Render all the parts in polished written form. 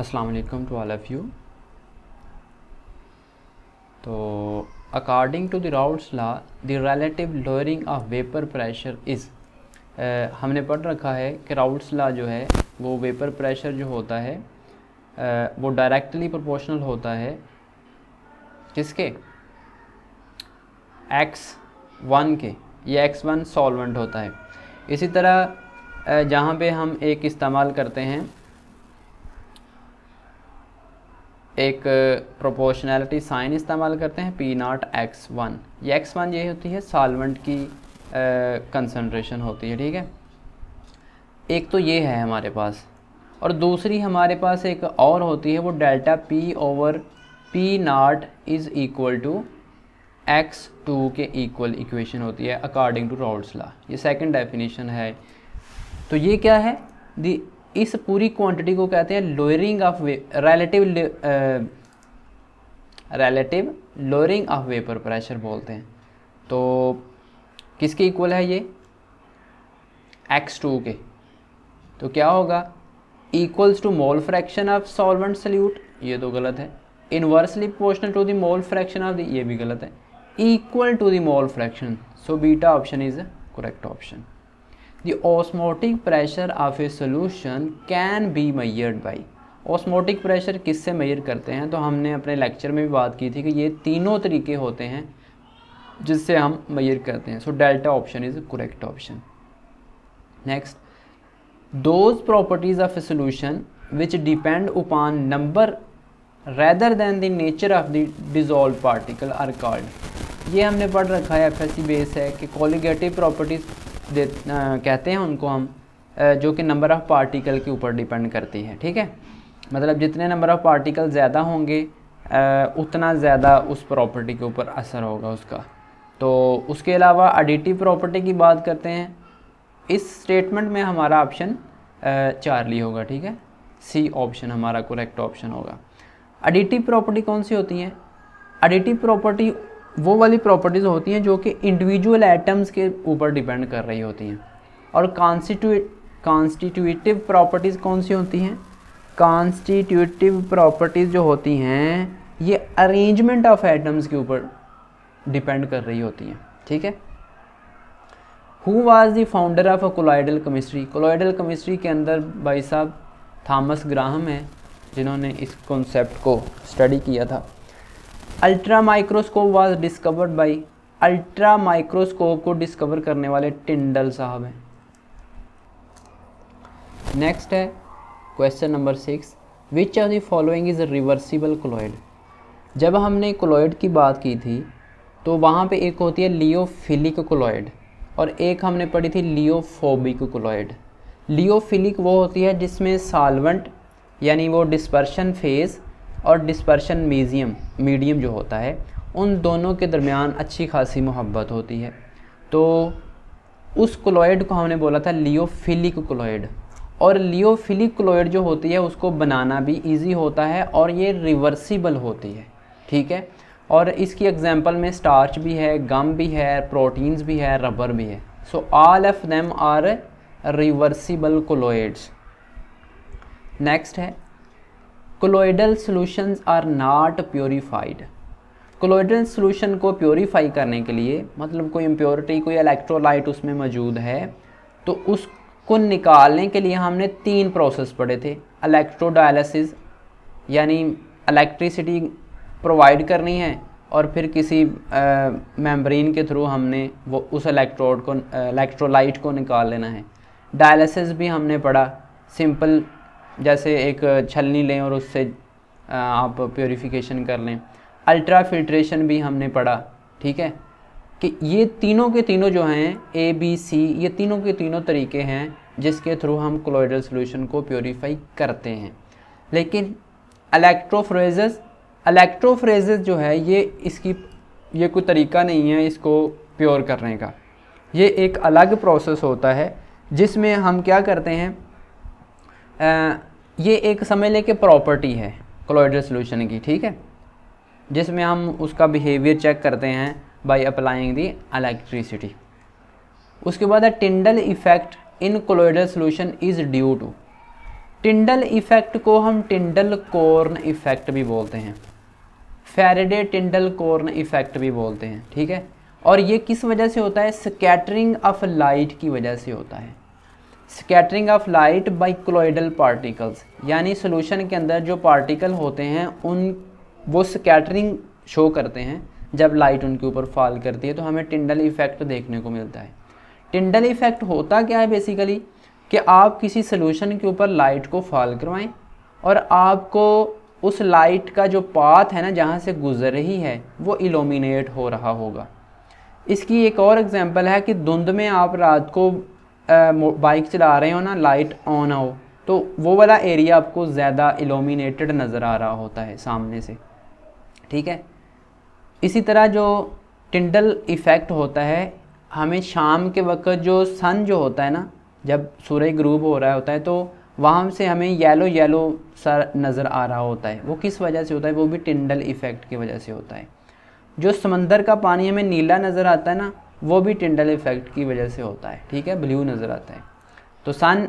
अस्सलाम वालेकुम to all of you. तो according to the Raoult's law the relative lowering of vapour pressure is, हमने पढ़ रखा है कि राउट्स लॉ जो है वो वेपर प्रेशर जो होता है वो डायरेक्टली प्रोपोर्शनल होता है किसके, x1 के। ये x1 सॉल्वेंट होता है। इसी तरह जहाँ पे हम एक इस्तेमाल करते हैं एक प्रोपोर्शनैलिटी साइन इस्तेमाल करते हैं P0 x1। ये x1 ये होती है सॉल्वेंट की कंसंट्रेशन होती है, ठीक है। एक तो ये है हमारे पास, और दूसरी हमारे पास एक और होती है, वो delta P/P0 is equal to x2 के इक्वल इक्वेशन होती है अकॉर्डिंग टू राउट्स लॉ। ये सेकंड डेफिनेशन है। तो ये क्या है, इस पूरी क्वांटिटी को कहते हैं lowering of relative lowering of vapour pressure बोलते हैं। तो किसके इक्वल है ये, x2 के। तो क्या होगा, equals to mole fraction of solvent solute, ये तो गलत है। Inversely proportional to the mole fraction of the, ये भी गलत है। Equal to the mole fraction, so beta option is correct option. The osmotic pressure of a solution can be measured by, osmotic pressure किससे major करते हैं, तो हमने अपने लेक्चर में भी बात की थी कि ये तीनों तरीके होते हैं जिससे हम मेजर करते हैं। सो delta option is correct option. Next, those properties of a solution which depend upon number rather than the nature of the dissolved particle are called, ये हमने पढ़ रखा है, FSC बेस है कि कोलिगेटिव प्रॉपर्टीज़ कहते हैं उनको हम, जो कि नंबर ऑफ़ पार्टिकल के ऊपर डिपेंड करती है, ठीक है। मतलब जितने नंबर ऑफ़ पार्टिकल ज़्यादा होंगे उतना ज़्यादा उस प्रॉपर्टी के ऊपर असर होगा उसका। तो उसके अलावा एडिटिव प्रॉपर्टी की बात करते हैं, इस स्टेटमेंट में हमारा ऑप्शन चार्ली होगा, ठीक है। सी ऑप्शन हमारा करेक्ट ऑप्शन होगा। एडिटिव प्रॉपर्टी कौन सी होती हैं, एडिटिव प्रॉपर्टी वो वाली प्रॉपर्टीज़ होती हैं जो कि इंडिविजुअल एटम्स के ऊपर डिपेंड कर रही होती हैं। और कॉन्स्टिट्यूटिव प्रॉपर्टीज़ कौन सी होती हैं, कॉन्स्टिट्यूटिव प्रॉपर्टीज़ जो होती हैं ये अरेंजमेंट ऑफ एटम्स के ऊपर डिपेंड कर रही होती हैं, ठीक है। Who was the founder of a colloidal chemistry, colloidal chemistry के अंदर भाई साहब थॉमस ग्राहम हैं जिन्होंने इस कॉन्सेप्ट को स्टडी किया था। Ultra microscope was discovered by, ultra microscope को डिस्कवर करने वाले टिंडल साहब हैं। नेक्स्ट है question number 6, which of the following is reversible colloid. जब हमने कोलॉइड की बात की थी तो वहाँ पे एक होती है लियोफिलिक कोलॉइड और एक हमने पढ़ी थी लियोफोबिक कोलॉइड। लियोफिलिक वो होती है जिसमें सॉल्वेंट यानी वो डिस्पर्शन फेज़ और डिस्पर्शन मीडियम जो होता है उन दोनों के दरमियान अच्छी खासी मोहब्बत होती है। तो उस कोलॉइड को हमने बोला था लियोफिलिक कोलॉइड। और लियोफिलिक कोलॉइड जो होती है उसको बनाना भी इजी होता है और ये रिवर्सिबल होती है, ठीक है। और इसकी एग्जांपल में स्टार्च भी है, गम भी है, प्रोटीन्स भी है, रबर भी है। So all of them are reversible colloids. Next है colloidal solutions are not purified. Colloidal solution को प्योरीफाई करने के लिए, मतलब कोई इम्प्योरिटी, कोई इलेक्ट्रोलाइट उसमें मौजूद है, तो उसको निकालने के लिए हमने 3 प्रोसेस पढ़े थे। इलेक्ट्रोडायलिसिस यानी इलेक्ट्रिसिटी प्रोवाइड करनी है और फिर किसी मेम्ब्रेन के थ्रू हमने वो उस इलेक्ट्रोलाइट को निकाल लेना है। डायलिसिस भी हमने पढ़ा, सिंपल जैसे एक छलनी लें और उससे आप प्योरीफिकेशन कर लें। अल्ट्रा फिल्ट्रेशन भी हमने पढ़ा, ठीक है। कि ये तीनों के तीनों जो हैं ABC, ये तीनों के तीनों तरीके हैं जिसके थ्रू हम कोलॉइडल सॉल्यूशन को प्योरीफाई करते हैं। लेकिन इलेक्ट्रोफोरेसिस जो है ये कोई तरीका नहीं है इसको प्योर करने का। ये एक अलग प्रोसेस होता है जिसमें हम क्या करते हैं, ये एक समझ लें कि प्रॉपर्टी है कोलॉइडल सॉल्यूशन की, ठीक है, जिसमें हम उसका बिहेवियर चेक करते हैं बाय अप्लाइंग दी इलेक्ट्रिसिटी। उसके बाद Tyndall effect in colloidal solution is due to, Tyndall effect को हम टिंडल कॉर्न इफेक्ट भी बोलते हैं, फैराडे टिंडल कॉर्न इफेक्ट भी बोलते हैं, ठीक है। और ये किस वजह से होता है? स्कैटरिंग ऑफ लाइट की वजह से होता है। Scattering of light by colloidal particles, यानी सोल्यूशन के अंदर जो पार्टिकल होते हैं वो स्कैटरिंग शो करते हैं जब लाइट उनके ऊपर फॉल करती है, तो हमें टिंडल इफेक्ट देखने को मिलता है। टिंडल इफेक्ट होता क्या है बेसिकली, कि आप किसी सोल्यूशन के ऊपर लाइट को फॉल करवाएं और आपको उस लाइट का जो पाथ है ना, जहाँ से गुजर रही है, वो इल्यूमिनेट हो रहा होगा। इसकी एक और एग्जांपल है कि धुंध में आप रात को बाइक चला रहे हो ना, लाइट ऑन हो, तो वो वाला एरिया आपको ज़्यादा इल्यूमिनेटेड नज़र आ रहा होता है सामने से, ठीक है। इसी तरह जो टिंडल इफ़ेक्ट होता है, हमें शाम के वक्त जो सन जो होता है ना, जब सूरज ग्रूब हो रहा होता है, तो वहाँ से हमें येलो येलो सा नज़र आ रहा होता है। वो किस वजह से होता है? वो भी टिंडल इफ़ेक्ट की वजह से होता है। जो समंदर का पानी हमें नीला नज़र आता है ना, वो भी टिंडल इफ़ेक्ट की वजह से होता है, ठीक है, ब्लू नज़र आता है। तो सन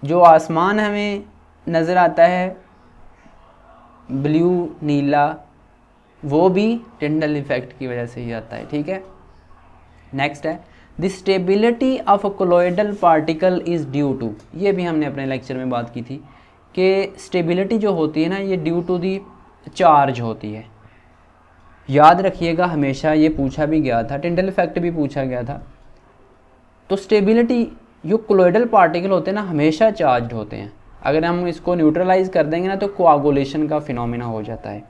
जो आसमान हमें नज़र आता है ब्लू नीला, वो भी टिंडल इफ़ेक्ट की वजह से ही आता है, ठीक है। नेक्स्ट है the stability of a colloidal particle is due to, ये भी हमने अपने लेक्चर में बात की थी कि स्टेबिलिटी जो होती है ना, ये ड्यू टू दी चार्ज होती है। याद रखिएगा, हमेशा ये पूछा भी गया था, टिंडल इफेक्ट भी पूछा गया था। तो स्टेबिलिटी, जो कोलॉइडल पार्टिकल होते हैं ना, हमेशा चार्ज होते हैं। अगर हम इसको न्यूट्रलाइज कर देंगे ना, तो कोआगुलेशन का फिनोमेना हो जाता है।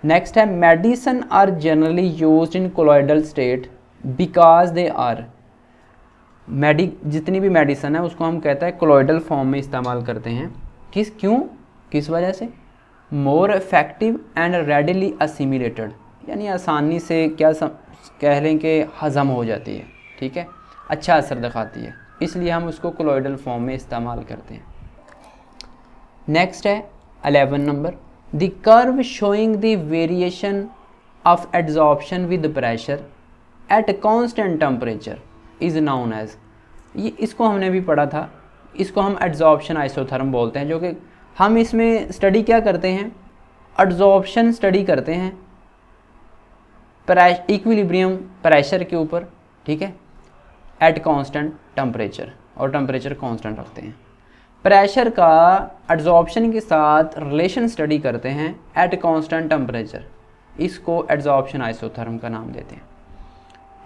नेक्स्ट है medicine are generally used in colloidal state because they are, जितनी भी मेडिसिन है उसको हम कहते हैं कोलॉइडल फॉर्म में इस्तेमाल करते हैं। किस वजह से? More effective and readily assimilated, यानी आसानी से कह लें कि हज़म हो जाती है, ठीक है, अच्छा असर दिखाती है, इसलिए हम उसको कोलॉइडल फॉर्म में इस्तेमाल करते हैं। नेक्स्ट है 11 number, the curve showing the variation of adsorption with pressure at constant temperature is known as, ये इसको हमने भी पढ़ा था, इसको हम एड्जॉर्प्शन आइसोथर्म बोलते हैं। जो कि हम इसमें स्टडी क्या करते हैं? एड्जॉर्प्शन स्टडी करते हैं इक्विलिब्रियम प्रेशर के ऊपर, ठीक है, एट कांस्टेंट टेम्परेचर, और टेम्परेचर कांस्टेंट रखते हैं। प्रेशर का एड्जॉर्प्शन के साथ रिलेशन स्टडी करते हैं एट कांस्टेंट टेम्परेचर, इसको एड्जॉर्प्शन आइसोथर्म का नाम देते हैं।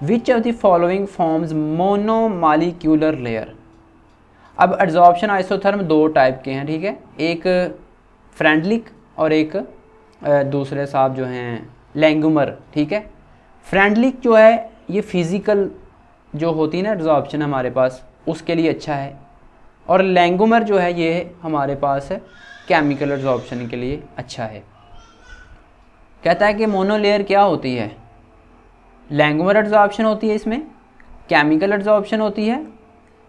Which of the following forms monomolecular layer. अब एड्जॉर्प्शन आइसोथर्म दो टाइप के हैं, ठीक है, एक फ्रेंडलिक और एक दूसरे साहब जो हैं लैंगुमर, ठीक है। फ्रेंडलिक जो है ये फिज़िकल जो होती है ना एड्जॉर्प्शन हमारे पास, उसके लिए अच्छा है, और लैंगुमर जो है ये हमारे पास है केमिकल एड्जॉर्प्शन के लिए अच्छा है। कहता है कि मोनोलेयर क्या होती है? लैंगुमर एड्जॉर्प्शन होती है, इसमें केमिकल एड्जॉर्प्शन होती है,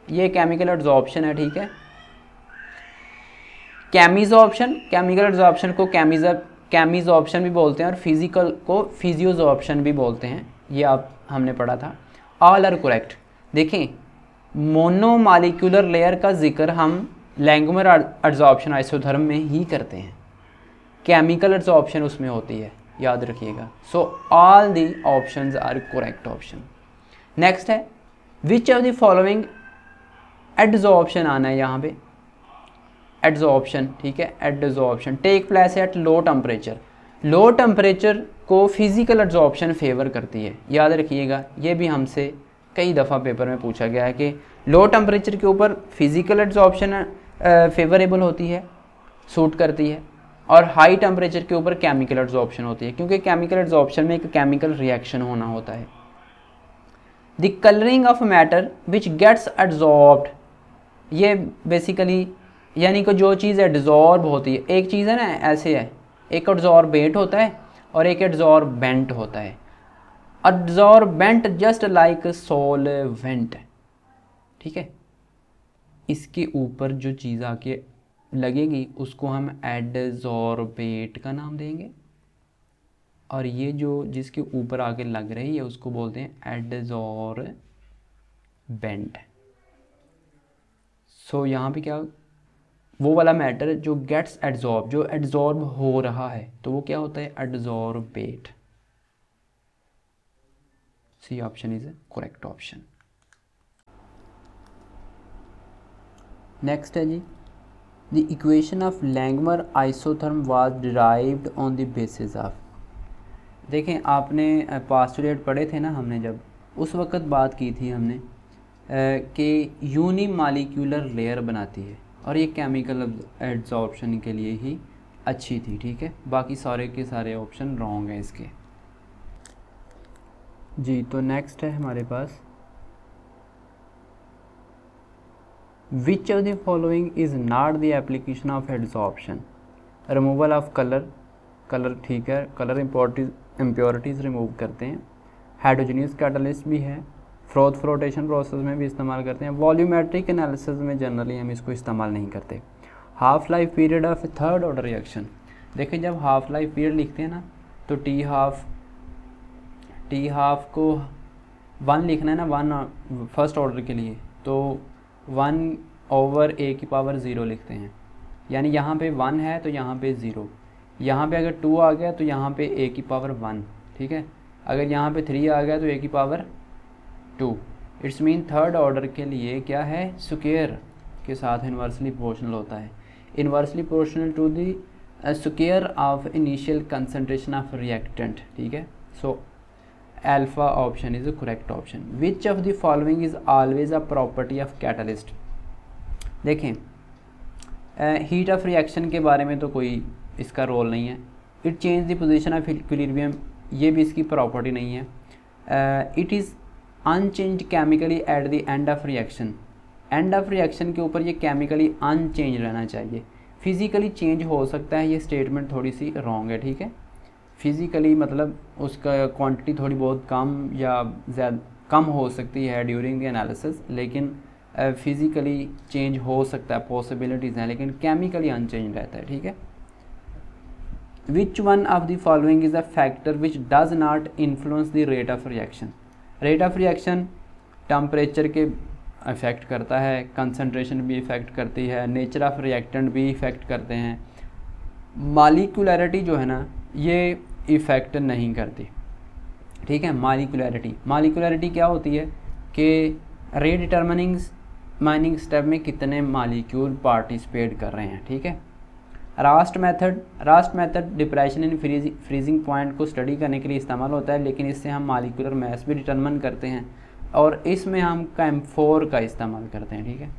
ये केमिकल एड्जॉर्प्शन है, ठीक है। केमिजॉर्प्शन, केमिकल एड्जॉर्प्शन को केमिजॉर्प्शन भी बोलते हैं और फिजिकल को फिजियोजॉर्प्शन भी बोलते हैं, ये हमने पढ़ा था। All are correct. देखें, मोनोमॉलिक्यूलर लेयर का जिक्र हम लैंगुमर एड्जॉर्प्शन आइसोथर्म में ही करते हैं, केमिकल एड्जॉर्प्शन उसमें होती है, याद रखिएगा। So all the options are correct option. Next है which of the following adsorption आना है यहाँ पे, एड्जॉर्प्शन, ठीक है, adsorption take place at low temperature. Low temperature को फिजिकल एड्जॉर्प्शन फेवर करती है, याद रखिएगा, ये भी हमसे कई दफ़ा पेपर में पूछा गया है कि लो टेम्परेचर के ऊपर फिजिकल एड्जॉर्प्शन फेवरेबल होती है, सूट करती है, और हाई टेम्परेचर के ऊपर केमिकल एड्जॉर्प्शन होती है, क्योंकि केमिकल एड्जॉर्प्शन में एक केमिकल रिएक्शन होना होता है। The colouring of matter which gets adsorbed, ये बेसिकली यानी कि जो चीज़ एड्जॉर्ब होती है, एक चीज़ है ना ऐसे है, एक एड्जॉर्बेट होता है और एक एड्जॉर्बेंट होता है। एड्जॉर्बेंट जस्ट लाइक सॉल्वेंट, ठीक है, इसके ऊपर जो चीज़ आके लगेगी उसको हम एडजॉर्बेट का नाम देंगे, और ये जो जिसके ऊपर आके लग रही है उसको बोलते हैं एडजॉर्बेंट। सो यहाँ पे क्या वो वाला मैटर जो गेट्स एड्जॉर्ब, जो एड्जॉर्ब हो रहा है, तो वो क्या होता है, adsorbate. C option is a correct option. Next है जी, the equation of Langmuir isotherm was derived on the basis of. देखें, आपने पास्टुलेट पढ़े थे ना हमने, जब उस वक्त बात की थी हमने कि यूनिमॉलिक्यूलर लेयर बनाती है और ये केमिकल एड्जॉर्प्शन के लिए ही अच्छी थी, ठीक है। बाकी सारे के सारे ऑप्शन रॉन्ग हैं इसके जी। तो नेक्स्ट है हमारे पास, which of the following is not the application of adsorption. Removal of colour ठीक है, कलर इम्प्योरिटीज़ रिमूव करते हैं। हाइड्रोजनियस कैटलिस्ट भी है, फ्लोटेशन प्रोसेस में भी इस्तेमाल करते हैं। वॉल्यूमेट्रिक एनालिसिस में जनरली हम इसको इस्तेमाल नहीं करते। Half life period of third order reaction, देखिए जब हाफ लाइफ पीरियड लिखते हैं ना, तो टी हाफ को 1 लिखना है ना, 1 फर्स्ट ऑर्डर के लिए, तो 1/a⁴ लिखते हैं। यानी यहाँ पे 1 है तो यहाँ पे 0, यहाँ पे अगर 2 आ गया तो यहाँ पे a⁴1, ठीक है। अगर यहाँ पे 3 आ गया तो a⁴2। It's mean third order के लिए क्या है, स्क्वायर के साथ इन्वर्सली प्रोपोर्शनल होता है, inversely proportional to the square of initial concentration of reactant, ठीक है। So alpha option is the correct option. Which of the following is always a property of catalyst. देखें, हीट ऑफ रिएक्शन के बारे में तो कोई इसका रोल नहीं है। It change the position of equilibrium, ये भी इसकी प्रॉपर्टी नहीं है। It is unchange chemically at the end of reaction, end of reaction के ऊपर ये केमिकली अनचेंज रहना चाहिए। फिज़िकली चेंज हो सकता है, ये स्टेटमेंट थोड़ी सी रॉन्ग है, ठीक है। फिज़िकली मतलब उसका क्वांटिटी थोड़ी बहुत कम या ज़्यादा कम हो सकती है ड्यूरिंग द एनालिसिस, लेकिन फिज़िकली चेंज हो सकता है, पॉसिबिलिटीज़ हैं, लेकिन केमिकली अनचेंज रहता है, ठीक है। Which one of the following is a factor which does not influence the rate of reaction. Rate of reaction temperature के इफ़ेक्ट करता है, कंसंट्रेशन भी इफ़ेक्ट करती है, नेचर ऑफ रिएक्टेंट भी इफ़ेक्ट करते हैं। मॉलिक्यूलैरिटी जो है ना, ये इफ़ेक्ट नहीं करती, ठीक है। मॉलिक्यूलैरिटी क्या होती है कि रेट डिटरमिनिंग स्टेप में कितने मॉलिक्यूल पार्टिसिपेट कर रहे हैं, ठीक है। Rust method depression in freezing point को स्टडी करने के लिए इस्तेमाल होता है, लेकिन इससे हम मॉलिक्यूलर मास भी डिटरमिन करते हैं और इसमें हम CAMP4 का इस्तेमाल करते हैं, ठीक है।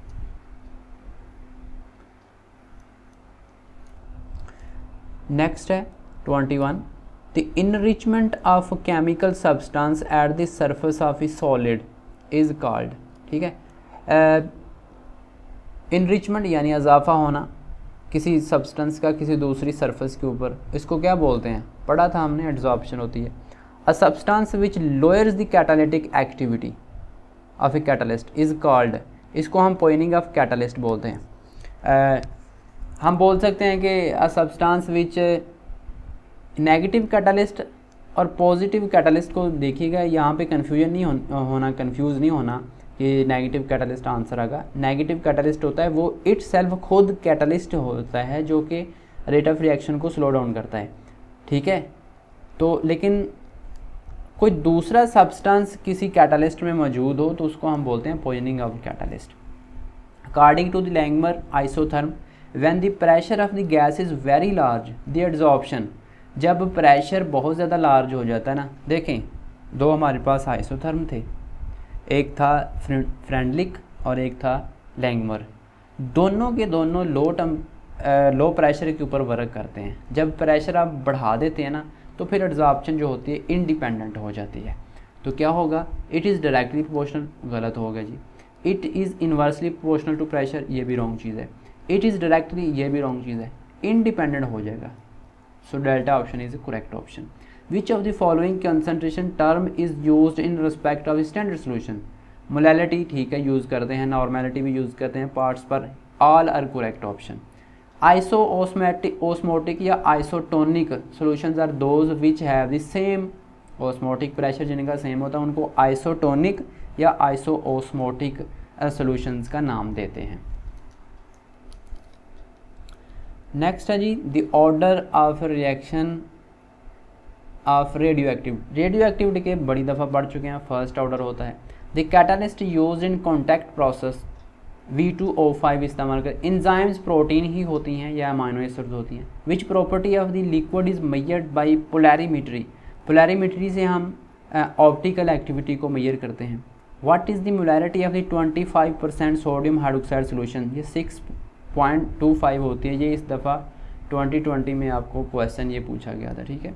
नेक्स्ट है 21, the enrichment of chemical substance at the surface of A solid is called, ठीक है। इनरिचमेंट यानी इजाफा होना किसी सब्सटेंस का किसी दूसरी सरफेस के ऊपर, इसको क्या बोलते हैं, पढ़ा था हमने, एड्जॉर्प्शन होती है। A substance which lowers the catalytic activity of a catalyst is called, इसको हम पॉइनिंग ऑफ कैटलिस्ट बोलते हैं। हम बोल सकते हैं कि a substance which negative catalyst और पॉजिटिव कैटलिस्ट को देखिएगा, यहाँ पे कन्फ्यूजन नहीं होना, कंफ्यूज नहीं होना कि नेगेटिव कैटलिस्ट आंसर आएगा। नेगेटिव कैटलिस्ट होता है वो इट सेल्फ खुद कैटलिस्ट होता है जो कि रेट ऑफ रिएक्शन को स्लो डाउन करता है, ठीक है। तो लेकिन कोई दूसरा सब्सटेंस किसी कैटलिस्ट में मौजूद हो तो उसको हम बोलते हैं poisoning of catalyst. According to the Langmuir isotherm, when the pressure of the gas is very large the adsorption, जब प्रेशर बहुत ज़्यादा लार्ज हो जाता है ना, देखें दो हमारे पास आइसोथर्म थे, एक था फ्रेंडलिक और एक था लैंगमर। दोनों के दोनों लो प्रेशर के ऊपर वर्क करते हैं। जब प्रेशर आप बढ़ा देते हैं ना तो फिर एड्जॉर्प्शन जो होती है इंडिपेंडेंट हो जाती है। तो क्या होगा, इट इज़ डायरेक्टली प्रोपोर्शनल, गलत होगा जी। It is inversely proportional to pressure, ये भी रॉन्ग चीज़ है। इट इज़ डायरेक्टली, ये भी रॉन्ग चीज़ है। इंडिपेंडेंट हो जाएगा। सो delta option is the correct option. Which of the following concentration term is used in respect of standard solution. Molality ठीक है यूज़ करते हैं, नॉर्मेलिटी भी यूज़ करते हैं पार्ट्स पर, all are correct option. Isoosmotic या isotonic solutions are those which have the same osmotic pressure, जिनका सेम होता है उनको आइसोटोनिक या आइसोओस्मोटिक सॉल्यूशंस का नाम देते हैं। नेक्स्ट है जी the order of reaction of radioactivity के बड़ी दफ़ा पढ़ चुके हैं। फर्स्ट ऑर्डर होता है the catalyst use in contact process V2O5 इस्तेमाल कर। इंजाइम्स प्रोटीन ही होती हैं या अमाइनो एसिड्स होती हैं। Which property of the liquid is measured by polarimetry से हम ऑप्टिकल एक्टिविटी को मेजर करते हैं। What is the molarity of the 25% sodium hydroxide solution, ये 6.25 होती है। ये इस दफ़ा 2020 में आपको क्वेश्चन ये पूछा गया था, ठीक है।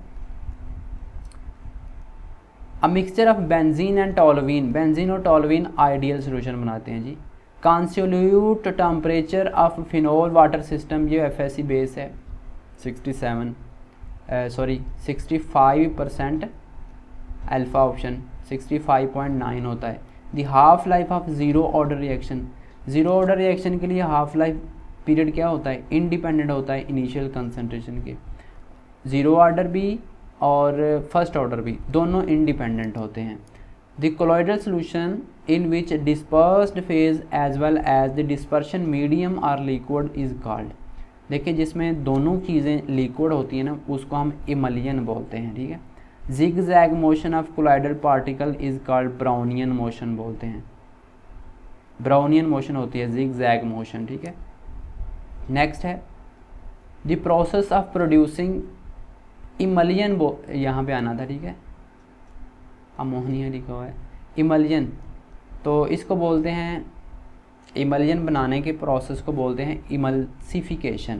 A mixture of benzene and toluene, benzene और टॉलुवीन आइडियल सोल्यूशन बनाते हैं जी। Consolute temperature of phenol water system, ये FSC बेस है 65% अल्फा ऑप्शन 65.9 होता है। The half life of zero order reaction के लिए हाफ लाइफ पीरियड क्या होता है, इंडिपेंडेंट होता है इनिशियल कंसंट्रेशन के। ज़ीरो ऑर्डर भी और फर्स्ट ऑर्डर भी दोनों इंडिपेंडेंट होते हैं। The colloidal solution in which dispersed phase as well as the dispersion medium are liquid is called. देखिए जिसमें दोनों चीज़ें लिक्विड होती हैं ना उसको हम इमलियन बोलते हैं, ठीक है। Zigzag motion of colloidal particle is called Brownian motion बोलते हैं। ब्राउनियन मोशन होती है जिग जैग मोशन, ठीक है। नेक्स्ट है द प्रोसेस ऑफ प्रोड्यूसिंग इमलियन, यहाँ पे आना था, ठीक है। अमोनिया लिखा हुआ है इमलियन, तो इसको बोलते हैं इमलियन बनाने के प्रोसेस को बोलते हैं इमल्सिफिकेशन।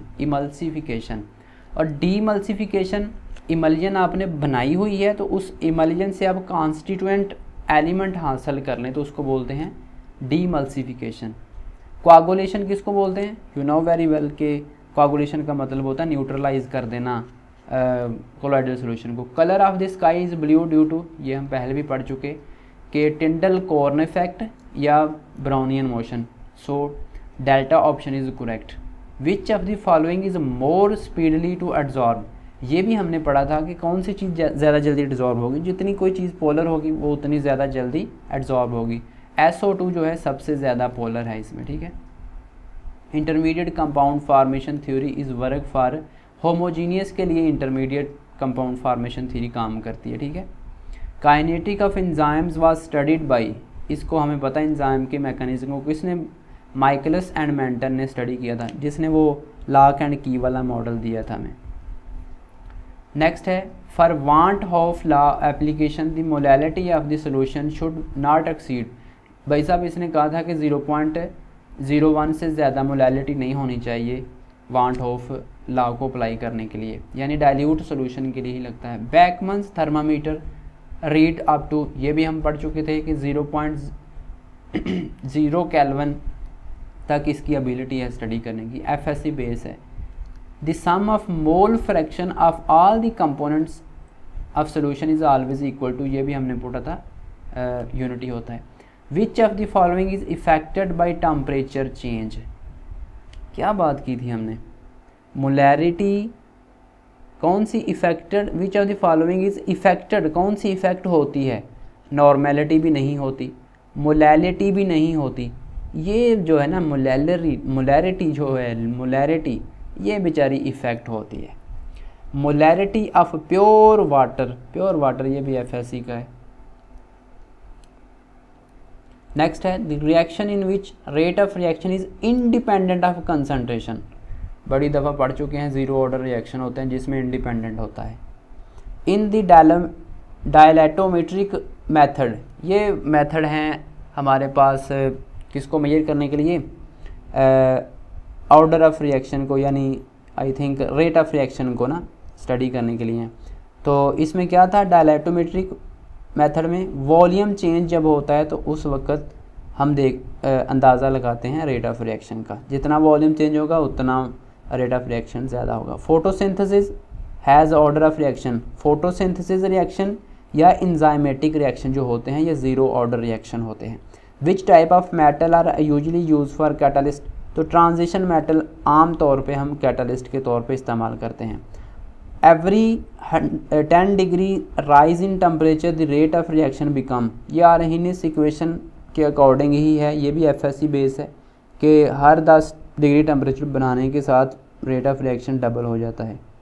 और डीमल्सिफिकेशन, इमलियन आपने बनाई हुई है तो उस इमलियन से आप कॉन्स्टिट्यूएंट एलिमेंट हासिल कर लें तो उसको बोलते हैं डीमल्सिफिकेशन। कोआगुलेशन किसको बोलते हैं, यू नो वेरी वेल के कोआगुलेशन का मतलब होता है न्यूट्रलाइज कर देना कोलॉइडल सोल्यूशन को। Colour of the sky is blue due to, ये हम पहले भी पढ़ चुके कि टिंडल कॉर्न इफेक्ट या Brownian motion. So delta option is correct. Which of the following is more speedily to absorb, ये भी हमने पढ़ा था कि कौन सी चीज़ ज़्यादा जल्दी एब्जॉर्ब होगी, जितनी कोई चीज़ पोलर होगी वो उतनी ज़्यादा जल्दी एब्जॉर्ब होगी। SO2 जो है सबसे ज़्यादा पोलर है इसमें, ठीक है। Intermediate compound formation theory is work for homogeneous के लिए इंटरमीडिएट कंपाउंड फार्मेशन थ्योरी काम करती है, ठीक है। Kinetic of enzymes was studied by, इसको हमें पता है एंजाइम के मैकेनिज्म को किसने, माइकलस एंड मेंटन ने स्टडी किया था, जिसने वो लॉक एंड की वाला मॉडल दिया था हमें। नेक्स्ट है for want of law application the molality of the solution should not exceed. भाई साहब इसने कहा था कि 0.01 से ज़्यादा मोलैलिटी नहीं होनी चाहिए वांट ऑफ लॉ को अप्लाई करने के लिए, यानी डाइल्यूट सॉल्यूशन के लिए ही लगता है। बैकमन्स थर्मामीटर रीड अप टू, ये भी हम पढ़ चुके थे कि 0.0 केल्विन तक इसकी एबिलिटी है स्टडी करने की। FSC बेस है। The sum of mole fraction of all the components of solution is always equal to, ये भी हमने पढ़ा था, यूनिटी होता है। Which of the following is affected by temperature change, क्या बात की थी हमने, मोलैरिटी कौन सी affected, which of the following is affected, कौन सी इफेक्ट होती है, नॉर्मेलिटी भी नहीं होती, मोलैलिटी भी नहीं होती। ये जो है ना मोलैरिटी जो है, मोलैरिटी ये बेचारी इफेक्ट होती है। मोलैरिटी ऑफ प्योर वाटर ये भी FSC का है। नेक्स्ट है the reaction in which rate of reaction is independent of concentration, बड़ी दफ़ा पढ़ चुके हैं। ज़ीरो ऑर्डर रिएक्शन होते हैं जिसमें इंडिपेंडेंट होता है। इन द डायलेटोमेट्रिक मेथड, ये मेथड हैं हमारे पास किसको मेजर करने के लिए, ऑर्डर ऑफ रिएक्शन को, यानी I think rate of reaction को ना स्टडी करने के लिए। तो इसमें क्या था, डायलेटोमेट्रिक मेथड में वॉल्यूम चेंज जब होता है तो उस वक्त हम अंदाज़ा लगाते हैं रेट ऑफ रिएक्शन का, जितना वॉल्यूम चेंज होगा उतना रेट ऑफ रिएक्शन ज़्यादा होगा। Photosynthesis has order of reaction, photosynthesis reaction या इंजाइमेटिक रिएक्शन जो होते हैं ये ज़ीरो ऑर्डर रिएक्शन होते हैं। Which type of metal are usually use for catalyst, तो ट्रांजिशन मेटल आम तौर पे हम कैटलिस्ट के तौर पे इस्तेमाल करते हैं। Every 10 degree rise in temperature the rate of reaction become, ये आर्हेनियस इक्वेशन के अकॉर्डिंग ही है, ये भी FSC बेस है कि हर 10 डिग्री टेम्परेचर बनाने के साथ रेट ऑफ रिएक्शन डबल हो जाता है।